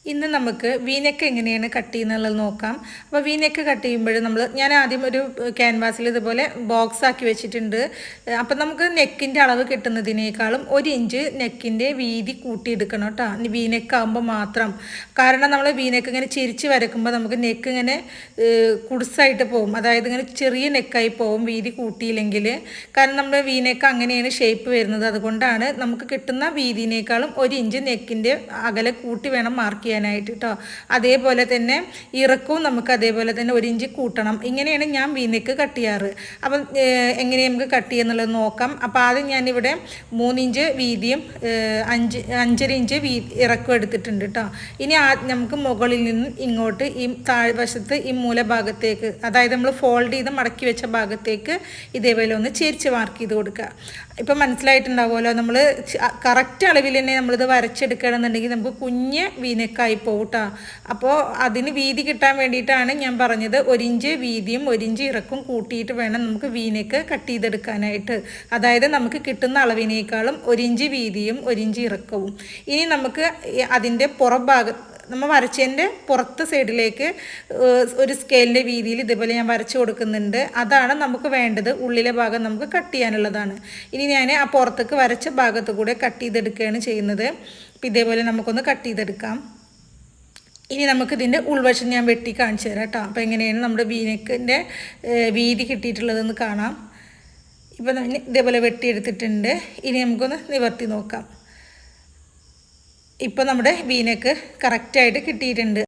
ഇന്ന് നമുക്ക് വീനെക്ക് എങ്ങനെയാണ് കട്ട് ചെയ്യുന്നുള്ളത് നോക്കാം. അപ്പോൾ വീനെക്ക് കട്ട് ചെയ്യുമ്പോൾ ഞാൻ ആദ്യം ഒരു ക്യാൻവാസിൽ ഇതുപോലെ ബോക്സ് ആക്കി വെച്ചിട്ടുണ്ട്. അപ്പം നമുക്ക് നെക്കിൻ്റെ അളവ് കിട്ടുന്നതിനേക്കാളും 1 ഇഞ്ച് നെക്കിൻ്റെ വീതി കൂട്ടിയെടുക്കണം കേട്ടോ, വീനെക്ക് ആകുമ്പോൾ മാത്രം. കാരണം നമ്മൾ വീനെക്ക് ഇങ്ങനെ ചിരിച്ച് വരക്കുമ്പോൾ നമുക്ക് നെക്ക് ഇങ്ങനെ കുടുസായിട്ട് പോകും, അതായത് ഇങ്ങനെ ചെറിയ നെക്കായി പോകും വീതി കൂട്ടിയില്ലെങ്കിൽ. കാരണം നമ്മുടെ വീനെക്ക് അങ്ങനെയാണ് ഷേപ്പ് വരുന്നത്. അതുകൊണ്ടാണ് നമുക്ക് കിട്ടുന്ന വീതിനേക്കാളും 1 ഇഞ്ച് നെക്കിൻ്റെ അകലെ കൂട്ടി വേണം മാർക്ക് ചെയ്യാനായിട്ട് കേട്ടോ. അതേപോലെ തന്നെ ഇറക്കവും നമുക്ക് അതേപോലെ തന്നെ 1 ഇഞ്ച് കൂട്ടണം. ഇങ്ങനെയാണ് ഞാൻ വീനെക്ക് കട്ട് ചെയ്യാറ്. അപ്പം എങ്ങനെ നമുക്ക് കട്ട് ചെയ്യുന്നുള്ളത് നോക്കാം. അപ്പോൾ ആദ്യം ഞാനിവിടെ 3 ഇഞ്ച് വീതിയും 5.5 ഇഞ്ച് ഇറക്കവും എടുത്തിട്ടുണ്ട് കേട്ടോ. ഇനി നമുക്ക് മുകളിൽ നിന്ന് ഇങ്ങോട്ട് ഈ താഴ്വശത്ത് ഈ മൂലഭാഗത്തേക്ക്, അതായത് നമ്മൾ ഫോൾഡ് ചെയ്ത് മടക്കി വെച്ച ഭാഗത്തേക്ക് ഇതേപോലെ ഒന്ന് ചേരിച്ച് മാർക്ക് ചെയ്ത് കൊടുക്കുക. ഇപ്പം മനസ്സിലായിട്ടുണ്ടാവുമല്ലോ, നമ്മൾ കറക്റ്റ് അളവിൽ തന്നെ നമ്മളിത് വരച്ചെടുക്കുകയാണെന്നുണ്ടെങ്കിൽ നമുക്ക് കുഞ്ഞ് വീനെക്കായി പോകട്ടോ. അപ്പോൾ അതിന് വീതി കിട്ടാൻ വേണ്ടിയിട്ടാണ് ഞാൻ പറഞ്ഞത് 1 ഇഞ്ച് വീതിയും 1 ഇഞ്ച് ഇറക്കും കൂട്ടിയിട്ട് വേണം നമുക്ക് വീനെക്ക് കട്ട് ചെയ്തെടുക്കാനായിട്ട്. അതായത് നമുക്ക് കിട്ടുന്ന അളവിനേക്കാളും 1 ഇഞ്ച് വീതിയും 1 ഇഞ്ച് ഇറക്കവും. ഇനി നമുക്ക് അതിൻ്റെ പുറഭാഗത്ത് നമ്മൾ വരച്ചതിൻ്റെ പുറത്ത് സൈഡിലേക്ക് ഒരു സ്കെയിലിൻ്റെ വീതിയിൽ ഇതേപോലെ ഞാൻ വരച്ച് കൊടുക്കുന്നുണ്ട്. അതാണ് നമുക്ക് വേണ്ടത്. ഉള്ളിലെ ഭാഗം നമുക്ക് കട്ട് ചെയ്യാനുള്ളതാണ്. ഇനി ഞാൻ ആ പുറത്തേക്ക് വരച്ച ഭാഗത്ത് കൂടെ കട്ട് ചെയ്തെടുക്കുകയാണ് ചെയ്യുന്നത്. അപ്പോൾ ഇതേപോലെ നമുക്കൊന്ന് കട്ട് ചെയ്തെടുക്കാം. ഇനി നമുക്കിതിൻ്റെ ഉൾവശം ഞാൻ വെട്ടി കാണിച്ചു തരാം കേട്ടോ. അപ്പോൾ എങ്ങനെയാണ് നമ്മുടെ വീനെക്കിൻ്റെ വീതി കിട്ടിയിട്ടുള്ളതെന്ന് കാണാം. ഇപ്പോൾ ഇതേപോലെ വെട്ടിയെടുത്തിട്ടുണ്ട്. ഇനി നമുക്കൊന്ന് നിവർത്തി നോക്കാം. ഇപ്പോൾ നമ്മുടെ വീനെക്ക് കറക്റ്റായിട്ട് കിട്ടിയിട്ടുണ്ട്.